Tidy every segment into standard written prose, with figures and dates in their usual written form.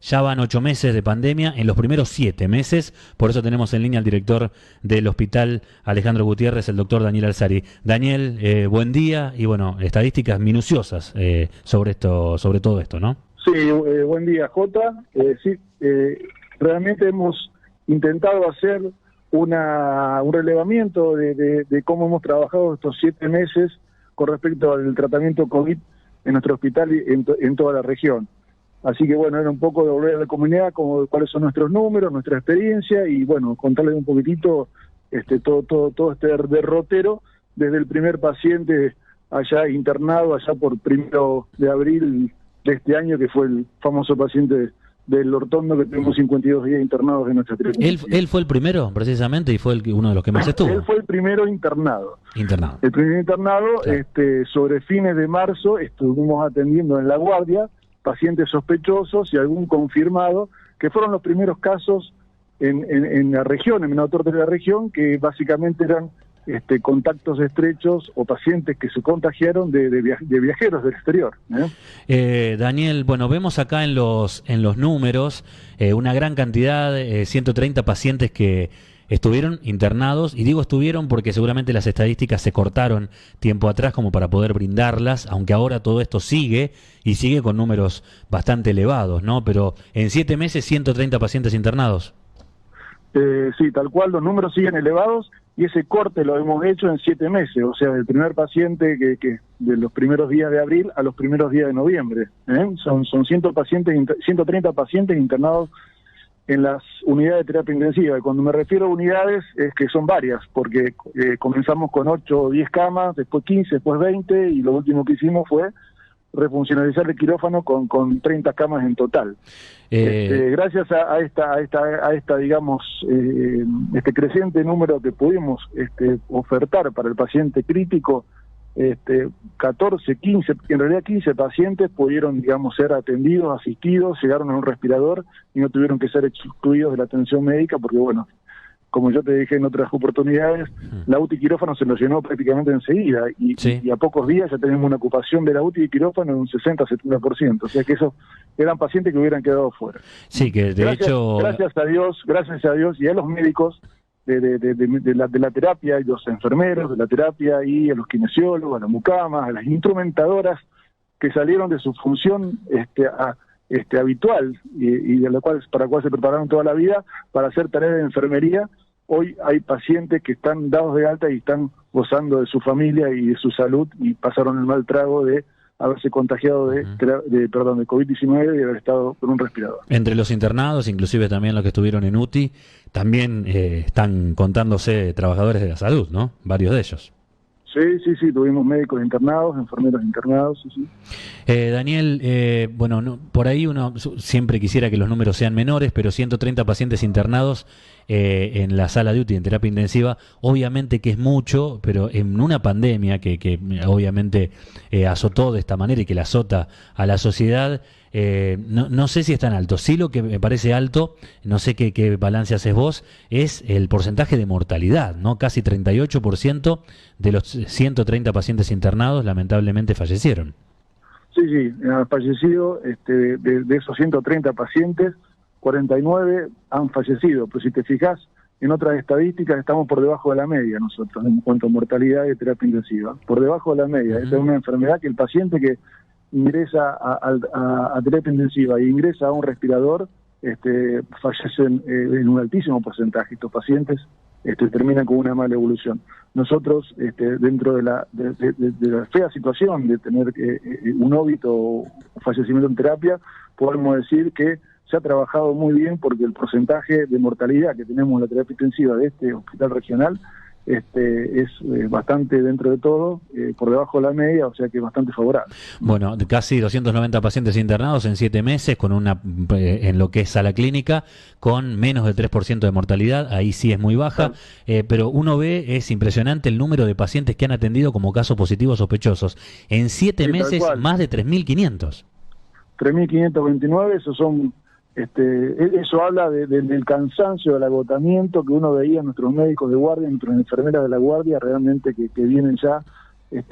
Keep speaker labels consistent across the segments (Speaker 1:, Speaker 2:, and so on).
Speaker 1: Ya van 8 meses de pandemia, en los primeros 7 meses, por eso tenemos en línea al director del Hospital Alejandro Gutiérrez, el doctor Daniel Alzari. Daniel, buen día y bueno, estadísticas minuciosas sobre todo esto, ¿no?
Speaker 2: Sí, buen día, Jota. Realmente hemos intentado hacer un relevamiento de cómo hemos trabajado estos 7 meses con respecto al tratamiento COVID en nuestro hospital y en toda la región. Así que bueno, era un poco de volver a la comunidad cuáles son nuestros números, nuestra experiencia y bueno, contarles un poquitito todo este derrotero desde el primer paciente allá internado, allá por 1 de abril de este año, que fue el famoso paciente del ortondo que tenemos 52 días internados en nuestra terapia.
Speaker 1: ¿Él fue el primero, precisamente, y fue uno de los que más estuvo?
Speaker 2: Él fue el primero internado. El primer internado,
Speaker 1: claro.
Speaker 2: Sobre fines de marzo estuvimos atendiendo en La Guardia pacientes sospechosos y algún confirmado, que fueron los primeros casos en la región, en Menor de la región, que básicamente eran contactos estrechos o pacientes que se contagiaron de viajeros del exterior.
Speaker 1: Daniel, bueno, vemos acá en los números una gran cantidad, 130 pacientes que estuvieron internados, y digo estuvieron porque seguramente las estadísticas se cortaron tiempo atrás como para poder brindarlas, aunque ahora todo esto sigue y sigue con números bastante elevados, ¿no? Pero en 7 meses, 130 pacientes internados.
Speaker 2: Sí, tal cual, los números siguen elevados y ese corte lo hemos hecho en 7 meses, o sea, del primer paciente que de los primeros días de abril a los primeros días de noviembre. Son 130 pacientes internados en las unidades de terapia intensiva. Y cuando me refiero a unidades, es que son varias, porque comenzamos con 8 o 10 camas, después 15, después 20, y lo último que hicimos fue refuncionalizar el quirófano con 30 camas en total. Gracias a esta digamos, este creciente número que pudimos ofertar para el paciente crítico, 14, 15, en realidad 15 pacientes pudieron, digamos, ser atendidos, asistidos, llegaron a un respirador y no tuvieron que ser excluidos de la atención médica porque, bueno, como yo te dije en otras oportunidades, la UTI quirófano se nos llenó prácticamente enseguida y a pocos días ya tenemos una ocupación de la UTI quirófano de un 60-70%, o sea que esos eran pacientes que hubieran quedado fuera.
Speaker 1: Sí, que de hecho...
Speaker 2: Gracias a Dios y a los médicos de la terapia, y los enfermeros de la terapia, y a los kinesiólogos, a las mucamas, a las instrumentadoras que salieron de su función habitual y de para la cual se prepararon toda la vida para hacer tareas de enfermería. Hoy hay pacientes que están dados de alta y están gozando de su familia y de su salud y pasaron el mal trago de haberse contagiado de COVID-19 y haber estado con un respirador.
Speaker 1: Entre los internados, inclusive también los que estuvieron en UTI, también están contándose trabajadores de la salud, ¿no? Varios de ellos.
Speaker 2: Sí, tuvimos médicos internados, enfermeros internados, sí.
Speaker 1: Daniel, bueno, por ahí uno siempre quisiera que los números sean menores, pero 130 pacientes internados en la sala de UTI, en terapia intensiva, obviamente que es mucho, pero en una pandemia que obviamente azotó de esta manera y que la azota a la sociedad, no sé si es tan alto. Sí, lo que me parece alto, no sé qué balance haces vos, es el porcentaje de mortalidad, ¿no? Casi 38% de los 130 pacientes internados lamentablemente fallecieron.
Speaker 2: Sí, han fallecido, de esos 130 pacientes, 49 han fallecido, pero si te fijas en otras estadísticas estamos por debajo de la media nosotros en cuanto a mortalidad de terapia intensiva, por debajo de la media. Esta es una enfermedad que el paciente que ingresa a terapia intensiva e ingresa a un respirador fallece en un altísimo porcentaje. Estos pacientes terminan con una mala evolución. Nosotros, dentro de la fea situación de tener un óbito o fallecimiento en terapia, podemos decir que se ha trabajado muy bien porque el porcentaje de mortalidad que tenemos en la terapia intensiva de este hospital regional es bastante, dentro de todo, por debajo de la media, o sea que es bastante favorable.
Speaker 1: Bueno, casi 290 pacientes internados en 7 meses, con en lo que es sala clínica, con menos del 3% de mortalidad, ahí sí es muy baja, pero uno ve, es impresionante el número de pacientes que han atendido como casos positivos sospechosos. En 7 meses, más de 3.500.
Speaker 2: 3.529, esos son... eso habla del cansancio, del agotamiento que uno veía en nuestros médicos de guardia, en nuestras enfermeras de la guardia, realmente que vienen ya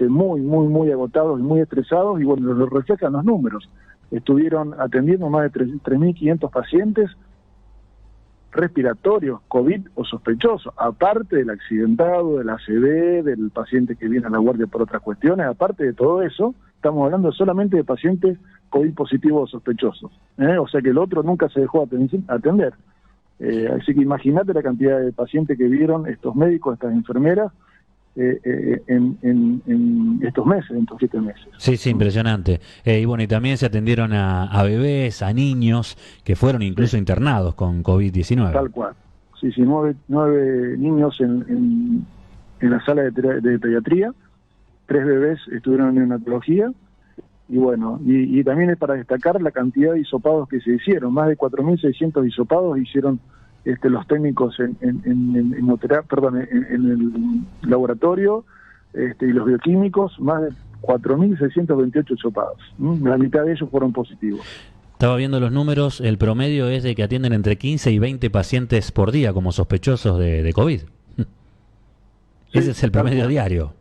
Speaker 2: muy agotados y muy estresados, y bueno, lo reflejan los números. estuvieron atendiendo más de 3.500 pacientes respiratorios, COVID o sospechosos, aparte del accidentado, del ACV, del paciente que viene a la guardia por otras cuestiones, aparte de todo eso, estamos hablando solamente de pacientes COVID positivos o sospechosos, o sea que el otro nunca se dejó atender. Así que imagínate la cantidad de pacientes que vieron estos médicos, estas enfermeras, en estos meses, en estos 7 meses.
Speaker 1: Sí, sí, impresionante. Y bueno, y también se atendieron a bebés, a niños, que fueron incluso internados con COVID-19.
Speaker 2: Tal cual. Sí, 9 niños en la sala de pediatría, 3 bebés estuvieron en neonatología, y bueno, y también es para destacar la cantidad de hisopados que se hicieron, más de 4.600 hisopados hicieron los técnicos en el laboratorio, y los bioquímicos, más de 4.628 hisopados. La mitad de ellos fueron positivos.
Speaker 1: Estaba viendo los números, el promedio es de que atienden entre 15 y 20 pacientes por día como sospechosos de COVID. Sí, ese es el promedio diario.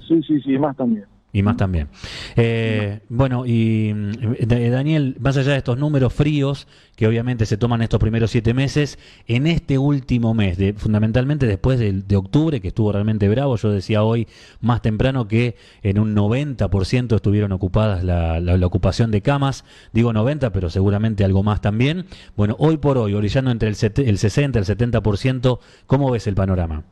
Speaker 2: Sí, más también.
Speaker 1: Y más también. Bueno, y Daniel, más allá de estos números fríos, que obviamente se toman estos primeros 7 meses, en este último mes, fundamentalmente después de octubre, que estuvo realmente bravo, yo decía hoy más temprano que en un 90% estuvieron ocupadas la ocupación de camas, digo 90, pero seguramente algo más también. Bueno, hoy por hoy, orillando entre el 60 y el 70%, ¿cómo ves el panorama?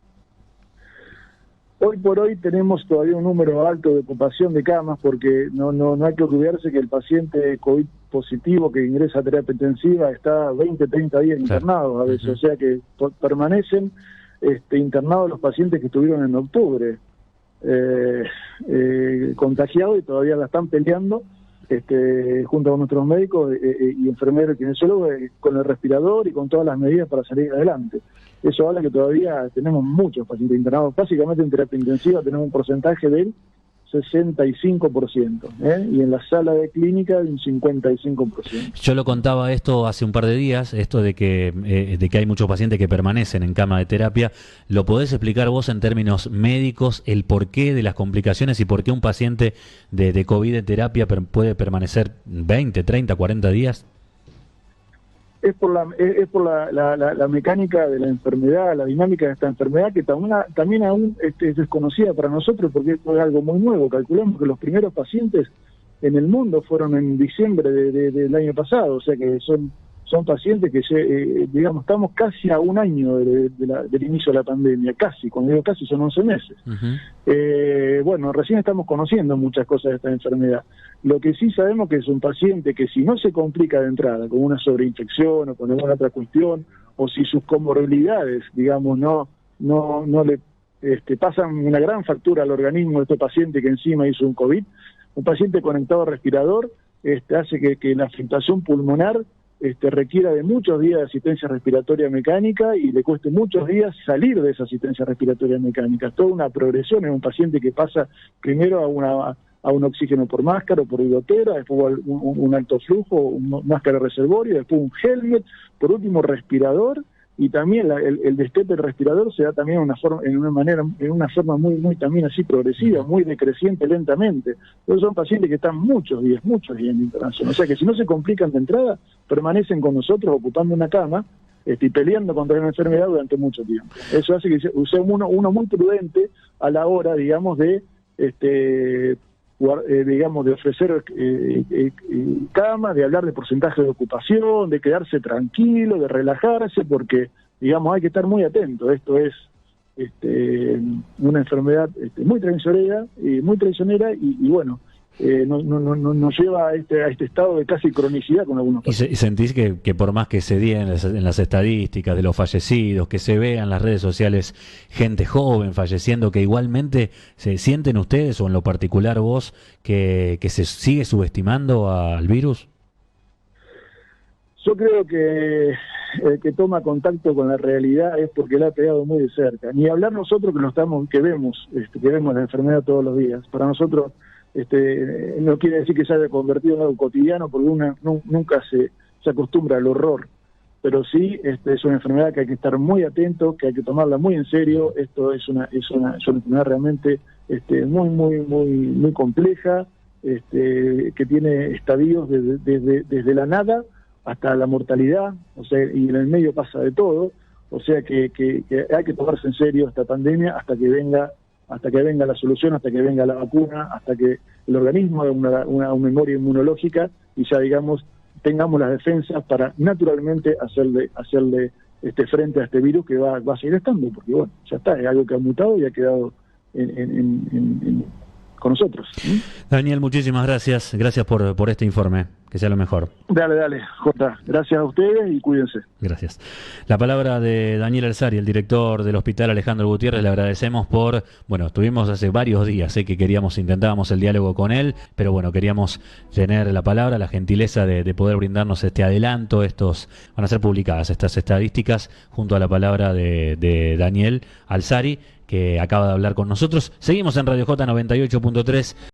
Speaker 2: Hoy por hoy tenemos todavía un número alto de ocupación de camas porque no hay que olvidarse que el paciente COVID positivo que ingresa a terapia intensiva está 20, 30 días internado a veces, o sea que permanecen internados los pacientes que estuvieron en octubre contagiados y todavía la están peleando junto con nuestros médicos y enfermeros y kinesiólogos con el respirador y con todas las medidas para salir adelante. Eso habla que todavía tenemos muchos pacientes internados. Básicamente en terapia intensiva tenemos un porcentaje del 65%, y en la sala de clínica un 55%.
Speaker 1: Yo lo contaba esto hace un par de días, esto de que hay muchos pacientes que permanecen en cama de terapia. ¿Lo podés explicar vos en términos médicos el porqué de las complicaciones y por qué un paciente de COVID en terapia puede permanecer 20, 30, 40 días?
Speaker 2: Es por la mecánica de la enfermedad, la dinámica de esta enfermedad, que también aún es desconocida para nosotros porque esto es algo muy nuevo. Calculamos que los primeros pacientes en el mundo fueron en diciembre del año pasado, o sea que son pacientes que, digamos, estamos casi a un año del inicio de la pandemia, casi, cuando digo casi son 11 meses. Bueno, recién estamos conociendo muchas cosas de esta enfermedad. Lo que sí sabemos que es un paciente que si no se complica de entrada con una sobreinfección o con alguna otra cuestión, o si sus comorbilidades, digamos, no le pasan una gran factura al organismo de este paciente que encima hizo un COVID, un paciente conectado al respirador hace que la filtración pulmonar requiera de muchos días de asistencia respiratoria mecánica y le cueste muchos días salir de esa asistencia respiratoria mecánica. Toda una progresión en un paciente que pasa primero a un oxígeno por máscara o por gotera, después un alto flujo, una máscara de reservorio, después un helmet, por último respirador, y también el destete del respirador se da también en una forma muy también así progresiva, muy decreciente lentamente. Entonces son pacientes que están muchos días en internación. O sea que si no se complican de entrada, permanecen con nosotros ocupando una cama y peleando contra la enfermedad durante mucho tiempo. Eso hace que sea uno muy prudente a la hora, digamos, de ofrecer cama, de hablar de porcentaje de ocupación, de quedarse tranquilo, de relajarse, porque, digamos, hay que estar muy atento. Esto es una enfermedad muy traicionera y bueno, nos lleva a este estado de casi cronicidad con algunos pacientes.
Speaker 1: ¿Y sentís que por más que se diga en las estadísticas de los fallecidos, que se vea en las redes sociales gente joven falleciendo, que igualmente se sienten ustedes o en lo particular vos que se sigue subestimando al virus?
Speaker 2: Yo creo que el que toma contacto con la realidad es porque la ha pegado muy de cerca. Ni hablar nosotros que vemos la enfermedad todos los días. Para nosotros no quiere decir que se haya convertido en algo cotidiano, porque uno nunca se acostumbra al horror, pero sí es una enfermedad que hay que estar muy atento, que hay que tomarla muy en serio. Esto es una enfermedad realmente muy compleja, que tiene estadios desde la nada hasta la mortalidad, o sea, y en el medio pasa de todo, o sea que hay que tomarse en serio esta pandemia hasta que venga la solución, hasta que venga la vacuna, hasta que el organismo haga una memoria inmunológica y ya, digamos, tengamos las defensas para naturalmente hacerle frente a este virus que va a seguir estando, porque bueno, ya está, es algo que ha mutado y ha quedado con nosotros.
Speaker 1: Daniel, muchísimas gracias. Gracias por este informe. Que sea lo mejor.
Speaker 2: Dale, Jota. Gracias a ustedes y cuídense.
Speaker 1: Gracias. La palabra de Daniel Alzari, el director del Hospital Alejandro Gutiérrez. Le agradecemos estuvimos hace varios días que intentábamos el diálogo con él, pero bueno, queríamos tener la palabra, la gentileza de poder brindarnos este adelanto. Van a ser publicadas estas estadísticas junto a la palabra de Daniel Alzari, que acaba de hablar con nosotros. Seguimos en Radio J 98.3.